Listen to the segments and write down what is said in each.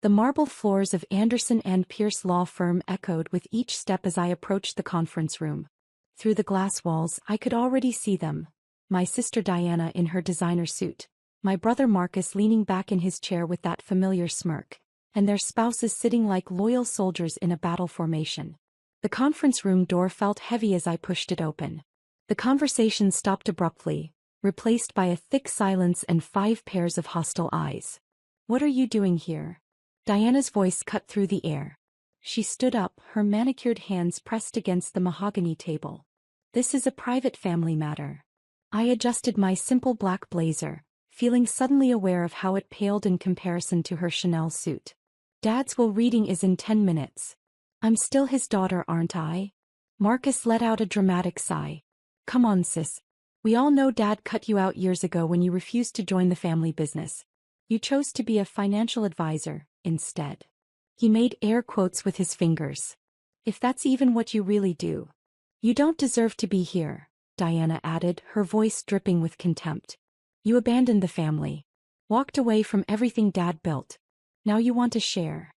The marble floors of Anderson and Pierce law firm echoed with each step as I approached the conference room. Through the glass walls, I could already see them. My sister Diana in her designer suit, my brother Marcus leaning back in his chair with that familiar smirk, and their spouses sitting like loyal soldiers in a battle formation. The conference room door felt heavy as I pushed it open. The conversation stopped abruptly, replaced by a thick silence and 5 pairs of hostile eyes. "What are you doing here?" Diana's voice cut through the air. She stood up, her manicured hands pressed against the mahogany table. "This is a private family matter." I adjusted my simple black blazer, feeling suddenly aware of how it paled in comparison to her Chanel suit. "Dad's will reading is in 10 minutes. I'm still his daughter, aren't I?" Marcus let out a dramatic sigh. "Come on, sis. We all know Dad cut you out years ago when you refused to join the family business. You chose to be a financial advisor instead." He made air quotes with his fingers. "If that's even what you really do. You don't deserve to be here," Diana added, her voice dripping with contempt. "You abandoned the family. Walked away from everything Dad built. Now you want to share."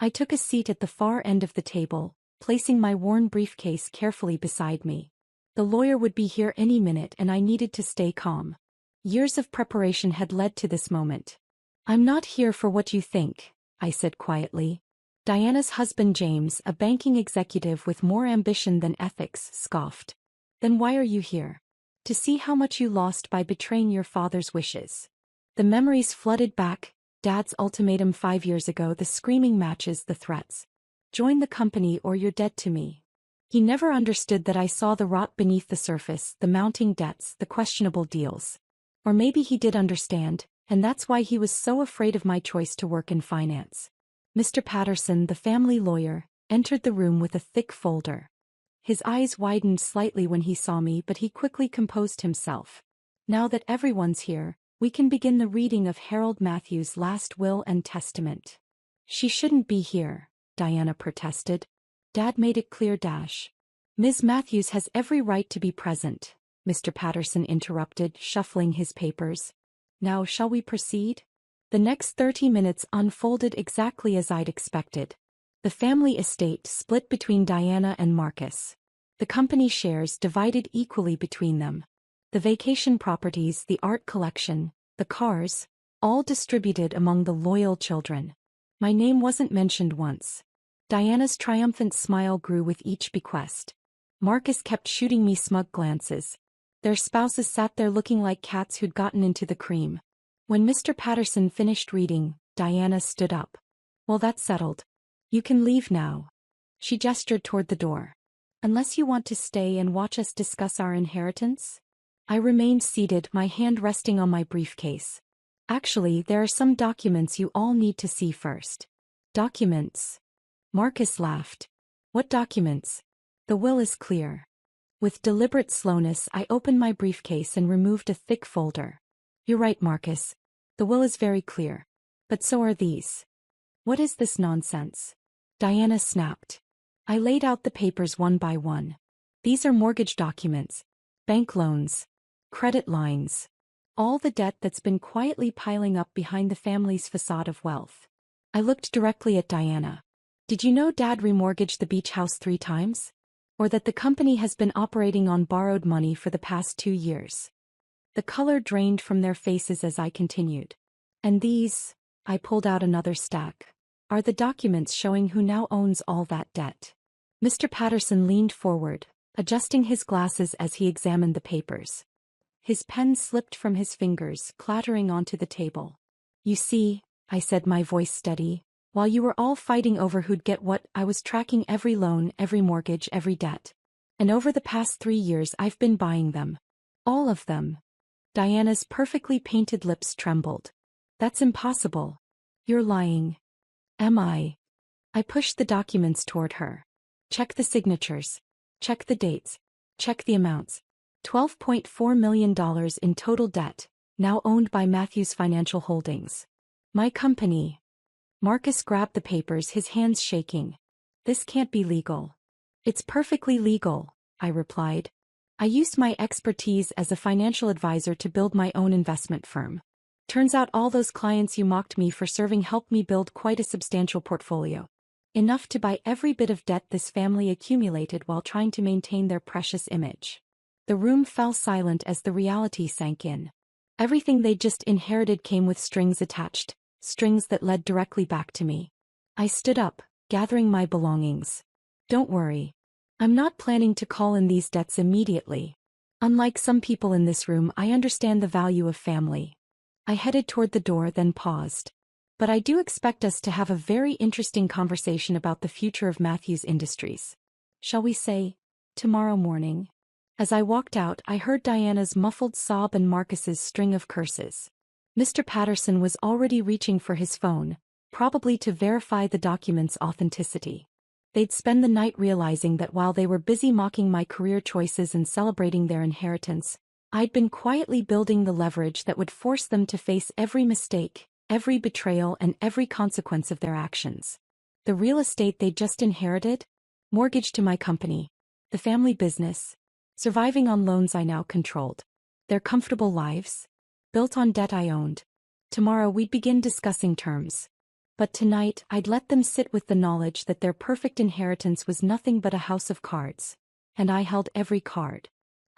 I took a seat at the far end of the table, placing my worn briefcase carefully beside me. The lawyer would be here any minute and I needed to stay calm. Years of preparation had led to this moment. "I'm not here for what you think," I said quietly. Diana's husband James, a banking executive with more ambition than ethics, scoffed. "Then why are you here?" "To see how much you lost by betraying your father's wishes." The memories flooded back, Dad's ultimatum 5 years ago, the screaming matches, the threats. "Join the company or you're dead to me." He never understood that I saw the rot beneath the surface, the mounting debts, the questionable deals. Or maybe he did understand, and that's why he was so afraid of my choice to work in finance. Mr. Patterson, the family lawyer, entered the room with a thick folder. His eyes widened slightly when he saw me, but he quickly composed himself. "Now that everyone's here, we can begin the reading of Harold Matthews' last will and testament." "She shouldn't be here," Diana protested. "Dad made it clear. Ms. Matthews has every right to be present," Mr. Patterson interrupted, shuffling his papers. "Now shall we proceed?" The next 30 minutes unfolded exactly as I'd expected. The family estate split between Diana and Marcus. The company shares divided equally between them. The vacation properties, the art collection, the cars, all distributed among the loyal children. My name wasn't mentioned once. Diana's triumphant smile grew with each bequest. Marcus kept shooting me smug glances. Their spouses sat there looking like cats who'd gotten into the cream. When Mr. Patterson finished reading, Diana stood up. "Well, that's settled. You can leave now." She gestured toward the door. "Unless you want to stay and watch us discuss our inheritance?" I remained seated, my hand resting on my briefcase. "Actually, there are some documents you all need to see first." "Documents?" Marcus laughed. "What documents?" "The will is clear." With deliberate slowness, I opened my briefcase and removed a thick folder. "You're right, Marcus. The will is very clear. But so are these." "What is this nonsense?" Diana snapped. I laid out the papers one by one. "These are mortgage documents, bank loans, credit lines. All the debt that's been quietly piling up behind the family's facade of wealth." I looked directly at Diana. "Did you know Dad remortgaged the beach house 3 times? Or that the company has been operating on borrowed money for the past 2 years?" The color drained from their faces as I continued. "And these," I pulled out another stack, "are the documents showing who now owns all that debt." Mr. Patterson leaned forward, adjusting his glasses as he examined the papers. His pen slipped from his fingers, clattering onto the table. "You see," I said, my voice steady, "while you were all fighting over who'd get what, I was tracking every loan, every mortgage, every debt. And over the past 3 years I've been buying them. All of them." Diana's perfectly painted lips trembled. "That's impossible. You're lying." "Am I?" I pushed the documents toward her. "Check the signatures. Check the dates. Check the amounts. $12.4 million in total debt, now owned by Matthews Financial Holdings. My company." Marcus grabbed the papers, his hands shaking. "This can't be legal." "It's perfectly legal," I replied. "I used my expertise as a financial advisor to build my own investment firm. Turns out all those clients you mocked me for serving helped me build quite a substantial portfolio. Enough to buy every bit of debt this family accumulated while trying to maintain their precious image. The room fell silent as the reality sank in. Everything they just inherited came with strings attached, strings that led directly back to me. I stood up, gathering my belongings. Don't worry. I'm not planning to call in these debts immediately. Unlike some people in this room, I understand the value of family. I headed toward the door, then paused. But I do expect us to have a very interesting conversation about the future of Matthews Industries. Shall we say, tomorrow morning? As I walked out, I heard Diana's muffled sob and Marcus's string of curses. Mr. Patterson was already reaching for his phone, probably to verify the document's authenticity. They'd spend the night realizing that while they were busy mocking my career choices and celebrating their inheritance, I'd been quietly building the leverage that would force them to face every mistake, every betrayal, and every consequence of their actions. The real estate they'd just inherited? Mortgaged to my company. The family business. Surviving on loans I now controlled. Their comfortable lives? Built on debt I owned. Tomorrow we'd begin discussing terms. But tonight I'd let them sit with the knowledge that their perfect inheritance was nothing but a house of cards. And I held every card.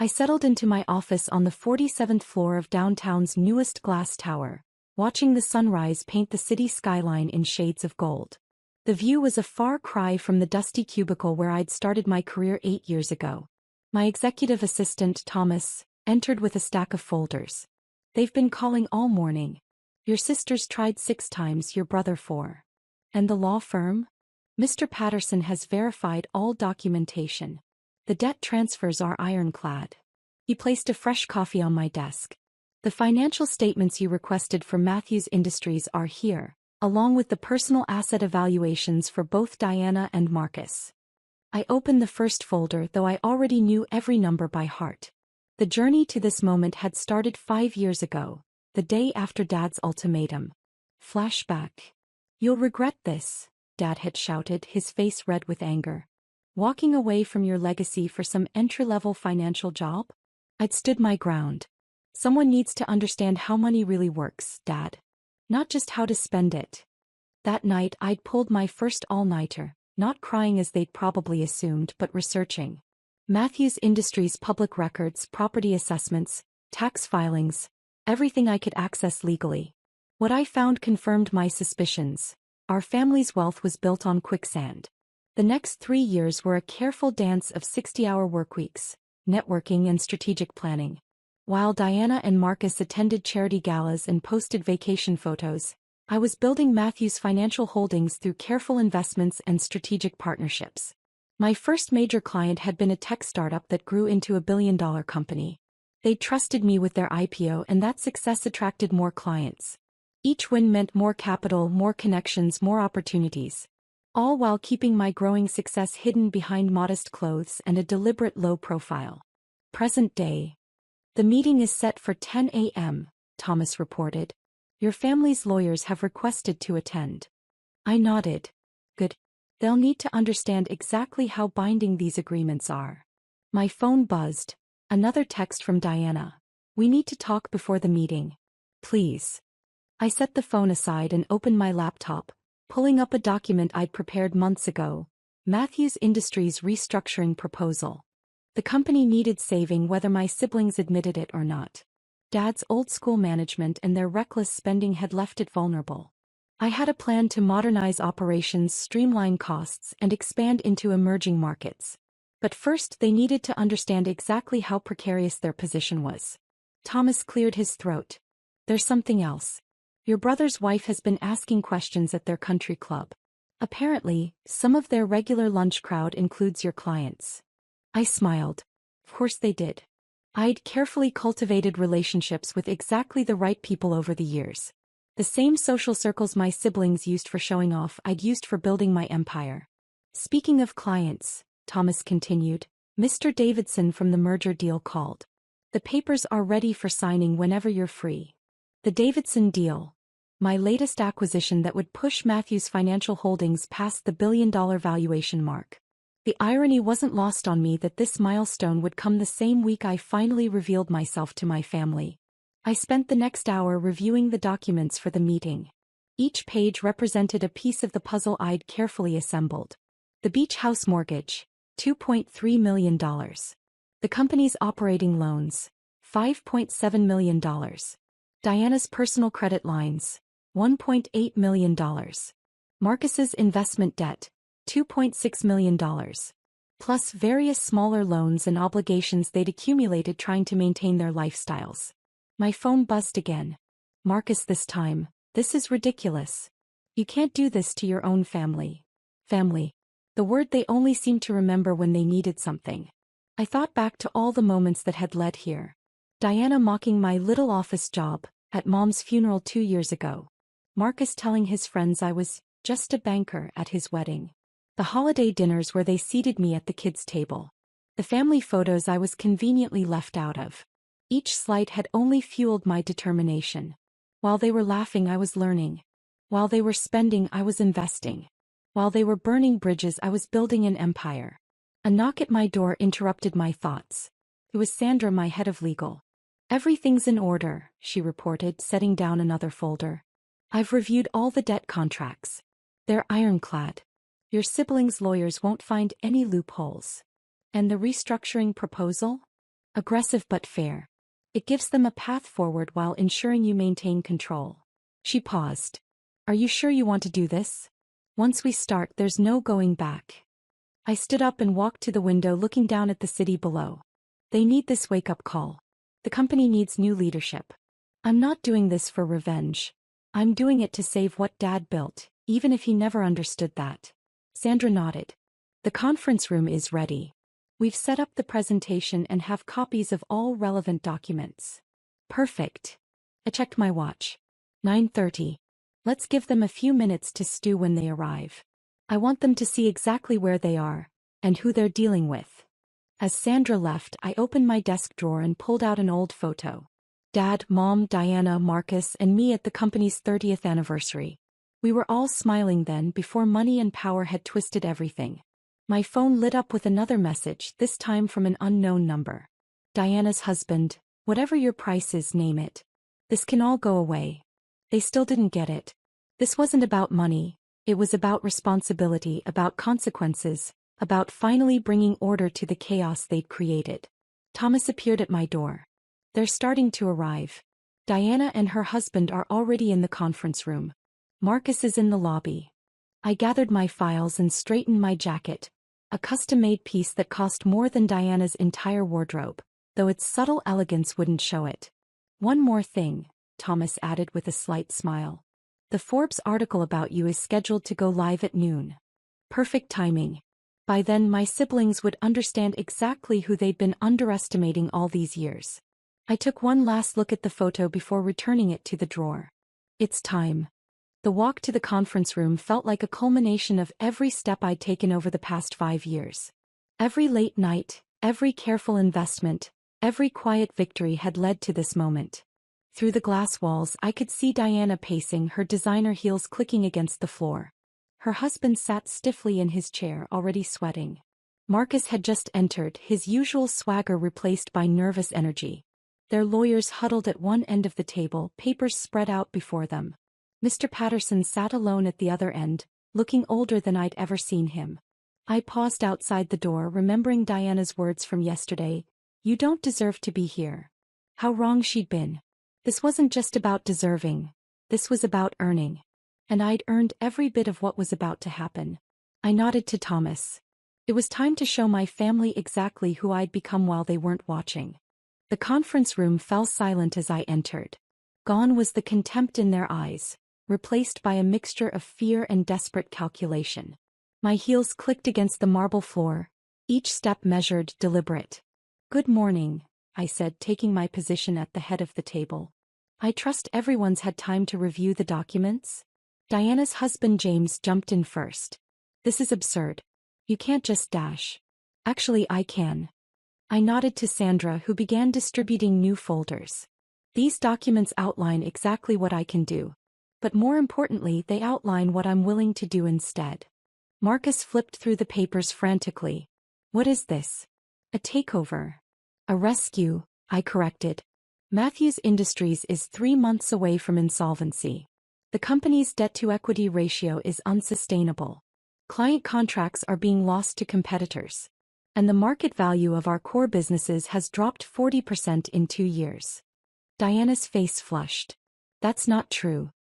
I settled into my office on the 47th floor of downtown's newest glass tower, watching the sunrise paint the city skyline in shades of gold. The view was a far cry from the dusty cubicle where I'd started my career 8 years ago. My executive assistant, Thomas, entered with a stack of folders. They've been calling all morning. Your sister's tried 6 times, your brother 4. And the law firm? Mr. Patterson has verified all documentation. The debt transfers are ironclad. He placed a fresh coffee on my desk. The financial statements you requested for Matthews Industries are here, along with the personal asset evaluations for both Diana and Marcus. I opened the first folder, though I already knew every number by heart. The journey to this moment had started 5 years ago, the day after Dad's ultimatum. Flashback. You'll regret this, Dad had shouted, his face red with anger. Walking away from your legacy for some entry-level financial job? I'd stood my ground. Someone needs to understand how money really works, Dad. Not just how to spend it. That night I'd pulled my first all-nighter, not crying as they'd probably assumed, but researching. Matthews Industries public records, property assessments, tax filings, everything I could access legally. What I found confirmed my suspicions. Our family's wealth was built on quicksand. The next 3 years were a careful dance of 60-hour workweeks, networking and strategic planning. While Diana and Marcus attended charity galas and posted vacation photos, I was building Matthews' financial holdings through careful investments and strategic partnerships. My first major client had been a tech startup that grew into a billion-dollar company. They trusted me with their IPO, and that success attracted more clients. Each win meant more capital, more connections, more opportunities. All while keeping my growing success hidden behind modest clothes and a deliberate low profile. Present day. The meeting is set for 10 a.m., Thomas reported. Your family's lawyers have requested to attend. I nodded. Good. They'll need to understand exactly how binding these agreements are. My phone buzzed. Another text from Diana. We need to talk before the meeting. Please. I set the phone aside and opened my laptop, pulling up a document I'd prepared months ago. Matthews Industries restructuring proposal. The company needed saving whether my siblings admitted it or not. Dad's old-school management and their reckless spending had left it vulnerable. I had a plan to modernize operations, streamline costs, and expand into emerging markets. But first they needed to understand exactly how precarious their position was. Thomas cleared his throat. There's something else. Your brother's wife has been asking questions at their country club. Apparently, some of their regular lunch crowd includes your clients. I smiled. Of course they did. I'd carefully cultivated relationships with exactly the right people over the years. The same social circles my siblings used for showing off, I'd used for building my empire. Speaking of clients, Thomas continued, Mr. Davidson from the merger deal called. The papers are ready for signing whenever you're free. The Davidson deal. My latest acquisition that would push Matthews' financial holdings past the billion-dollar valuation mark. The irony wasn't lost on me that this milestone would come the same week I finally revealed myself to my family. I spent the next hour reviewing the documents for the meeting. Each page represented a piece of the puzzle I'd carefully assembled. The beach house mortgage, $2.3 million. The company's operating loans, $5.7 million. Diana's personal credit lines, $1.8 million. Marcus's investment debt, $2.6 million. Plus various smaller loans and obligations they'd accumulated trying to maintain their lifestyles. My phone buzzed again. Marcus this time, this is ridiculous. You can't do this to your own family. Family. The word they only seemed to remember when they needed something. I thought back to all the moments that had led here. Diana mocking my little office job, at Mom's funeral 2 years ago. Marcus telling his friends I was just a banker at his wedding. The holiday dinners where they seated me at the kids' table. The family photos I was conveniently left out of. Each slight had only fueled my determination. While they were laughing, I was learning. While they were spending, I was investing. While they were burning bridges, I was building an empire. A knock at my door interrupted my thoughts. It was Sandra, my head of legal. Everything's in order, she reported, setting down another folder. I've reviewed all the debt contracts. They're ironclad. Your siblings' lawyers won't find any loopholes. And the restructuring proposal? Aggressive but fair. It gives them a path forward while ensuring you maintain control. She paused. Are you sure you want to do this? Once we start, there's no going back. I stood up and walked to the window, looking down at the city below. They need this wake-up call. The company needs new leadership. I'm not doing this for revenge. I'm doing it to save what Dad built, even if he never understood that. Sandra nodded. The conference room is ready. We've set up the presentation and have copies of all relevant documents. Perfect. I checked my watch. 9:30. Let's give them a few minutes to stew when they arrive. I want them to see exactly where they are, and who they're dealing with. As Sandra left, I opened my desk drawer and pulled out an old photo. Dad, Mom, Diana, Marcus, and me at the company's 30th anniversary. We were all smiling then, before money and power had twisted everything. My phone lit up with another message, this time from an unknown number. Diana's husband, whatever your price is, name it. This can all go away. They still didn't get it. This wasn't about money. It was about responsibility, about consequences, about finally bringing order to the chaos they'd created. Thomas appeared at my door. They're starting to arrive. Diana and her husband are already in the conference room. Marcus is in the lobby. I gathered my files and straightened my jacket, a custom-made piece that cost more than Diana's entire wardrobe, though its subtle elegance wouldn't show it. One more thing, Thomas added with a slight smile. The Forbes article about you is scheduled to go live at noon. Perfect timing. By then my siblings would understand exactly who they'd been underestimating all these years. I took one last look at the photo before returning it to the drawer. It's time. The walk to the conference room felt like a culmination of every step I'd taken over the past 5 years. Every late night, every careful investment, every quiet victory had led to this moment. Through the glass walls I could see Diana pacing, her designer heels clicking against the floor. Her husband sat stiffly in his chair, already sweating. Marcus had just entered, his usual swagger replaced by nervous energy. Their lawyers huddled at one end of the table, papers spread out before them. Mr. Patterson sat alone at the other end, looking older than I'd ever seen him. I paused outside the door, remembering Diana's words from yesterday, "You don't deserve to be here." How wrong she'd been. This wasn't just about deserving. This was about earning. And I'd earned every bit of what was about to happen. I nodded to Thomas. It was time to show my family exactly who I'd become while they weren't watching. The conference room fell silent as I entered. Gone was the contempt in their eyes, replaced by a mixture of fear and desperate calculation. My heels clicked against the marble floor, each step measured, deliberate. "Good morning," I said, taking my position at the head of the table. "I trust everyone's had time to review the documents?" Diana's husband James jumped in first. "This is absurd. You can't just dash." "Actually, I can." I nodded to Sandra, who began distributing new folders. "These documents outline exactly what I can do. But more importantly, they outline what I'm willing to do instead." Marcus flipped through the papers frantically. "What is this?" "A takeover." "A rescue," I corrected. Matthews Industries is 3 months away from insolvency. The company's debt-to-equity ratio is unsustainable. Client contracts are being lost to competitors. And the market value of our core businesses has dropped 40% in 2 years. Diana's face flushed. That's not true.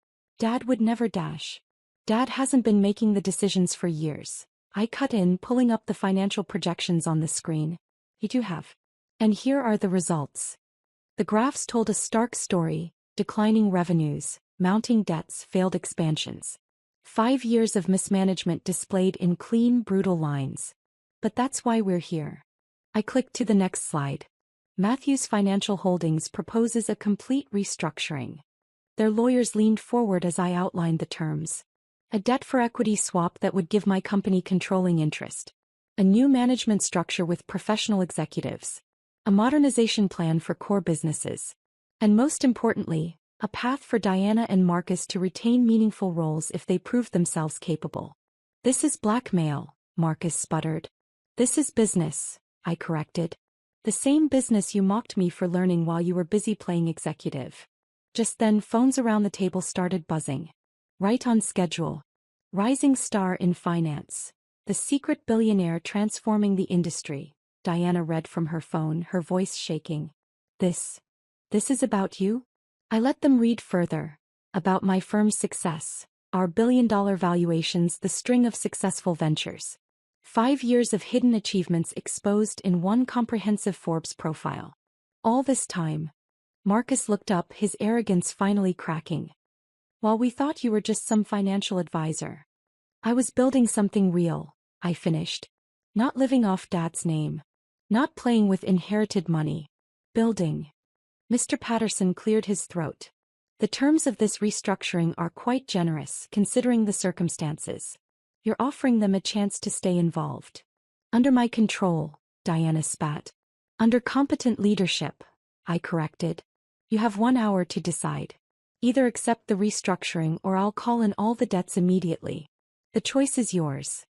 Dad would never dash. Dad hasn't been making the decisions for years. I cut in, pulling up the financial projections on the screen. You do have. And here are the results. The graphs told a stark story: declining revenues, mounting debts, failed expansions. 5 years of mismanagement displayed in clean, brutal lines. But that's why we're here. I clicked to the next slide. Matthews Financial Holdings proposes a complete restructuring. Their lawyers leaned forward as I outlined the terms. A debt-for-equity swap that would give my company controlling interest. A new management structure with professional executives. A modernization plan for core businesses. And most importantly, a path for Diana and Marcus to retain meaningful roles if they prove themselves capable. This is blackmail, Marcus sputtered. This is business, I corrected. The same business you mocked me for learning while you were busy playing executive. Just then, phones around the table started buzzing. Right on schedule. Rising star in finance. The secret billionaire transforming the industry. Diana read from her phone, her voice shaking. This is about you? I let them read further. About my firm's success. Our billion-dollar valuations, the string of successful ventures. 5 years of hidden achievements exposed in one comprehensive Forbes profile. All this time. Marcus looked up, his arrogance finally cracking. While we thought you were just some financial advisor. I was building something real, I finished. Not living off Dad's name. Not playing with inherited money. Building. Mr. Patterson cleared his throat. The terms of this restructuring are quite generous, considering the circumstances. You're offering them a chance to stay involved. Under my control, Diana spat. Under competent leadership, I corrected. You have 1 hour to decide. Either accept the restructuring or I'll call in all the debts immediately. The choice is yours.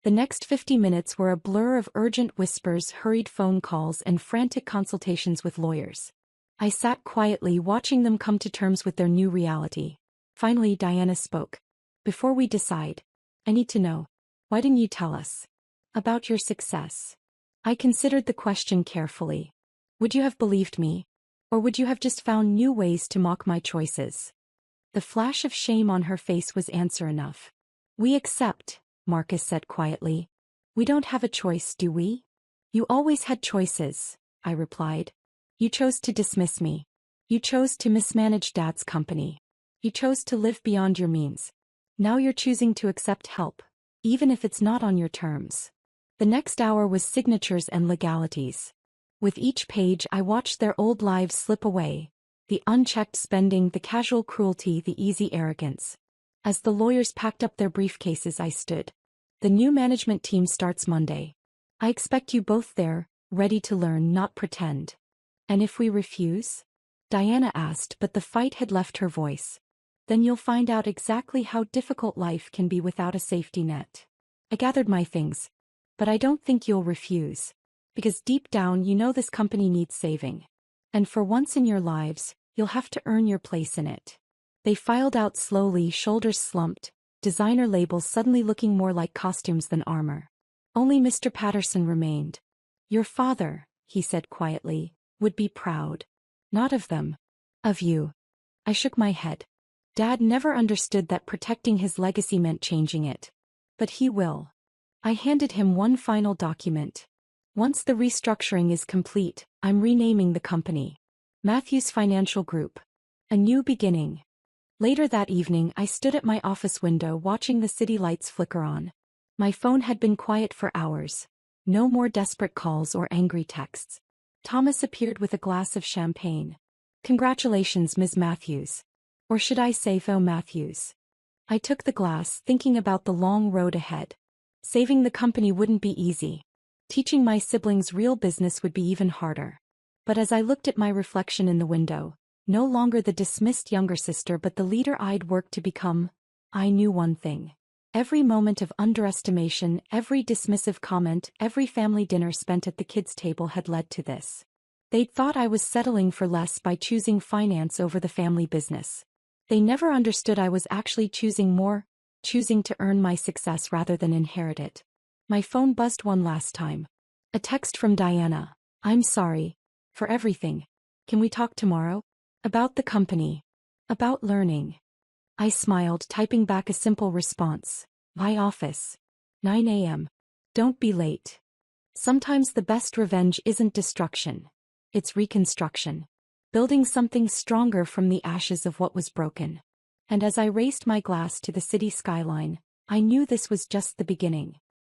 The next 50 minutes were a blur of urgent whispers, hurried phone calls, and frantic consultations with lawyers. I sat quietly watching them come to terms with their new reality. Finally, Diana spoke. Before we decide, I need to know. Why didn't you tell us? About your success. I considered the question carefully. Would you have believed me? Or would you have just found new ways to mock my choices? The flash of shame on her face was answer enough. We accept, Marcus said quietly. We don't have a choice, do we? You always had choices, I replied. You chose to dismiss me. You chose to mismanage Dad's company. You chose to live beyond your means. Now you're choosing to accept help, even if it's not on your terms. The next hour was signatures and legalities. With each page I watched their old lives slip away. The unchecked spending, the casual cruelty, the easy arrogance. As the lawyers packed up their briefcases, I stood. The new management team starts Monday. I expect you both there, ready to learn, not pretend. And if we refuse? Diana asked, but the fight had left her voice. Then you'll find out exactly how difficult life can be without a safety net. I gathered my things. But I don't think you'll refuse. Because deep down you know this company needs saving. And for once in your lives, you'll have to earn your place in it. They filed out slowly, shoulders slumped, designer labels suddenly looking more like costumes than armor. Only Mr. Patterson remained. Your father, he said quietly, would be proud. Not of them. Of you. I shook my head. Dad never understood that protecting his legacy meant changing it. But he will. I handed him one final document. Once the restructuring is complete, I'm renaming the company. Matthews Financial Group. A new beginning. Later that evening, I stood at my office window watching the city lights flicker on. My phone had been quiet for hours. No more desperate calls or angry texts. Thomas appeared with a glass of champagne. Congratulations, Ms. Matthews. Or should I say Tho Matthews? I took the glass, thinking about the long road ahead. Saving the company wouldn't be easy. Teaching my siblings real business would be even harder. But as I looked at my reflection in the window, no longer the dismissed younger sister but the leader I'd worked to become, I knew one thing. Every moment of underestimation, every dismissive comment, every family dinner spent at the kids' table had led to this. They'd thought I was settling for less by choosing finance over the family business. They never understood I was actually choosing more, choosing to earn my success rather than inherit it. My phone buzzed one last time. A text from Diana. I'm sorry. For everything. Can we talk tomorrow? About the company. About learning. I smiled, typing back a simple response. My office. 9 a.m. Don't be late. Sometimes the best revenge isn't destruction. It's reconstruction. Building something stronger from the ashes of what was broken. And as I raised my glass to the city skyline, I knew this was just the beginning.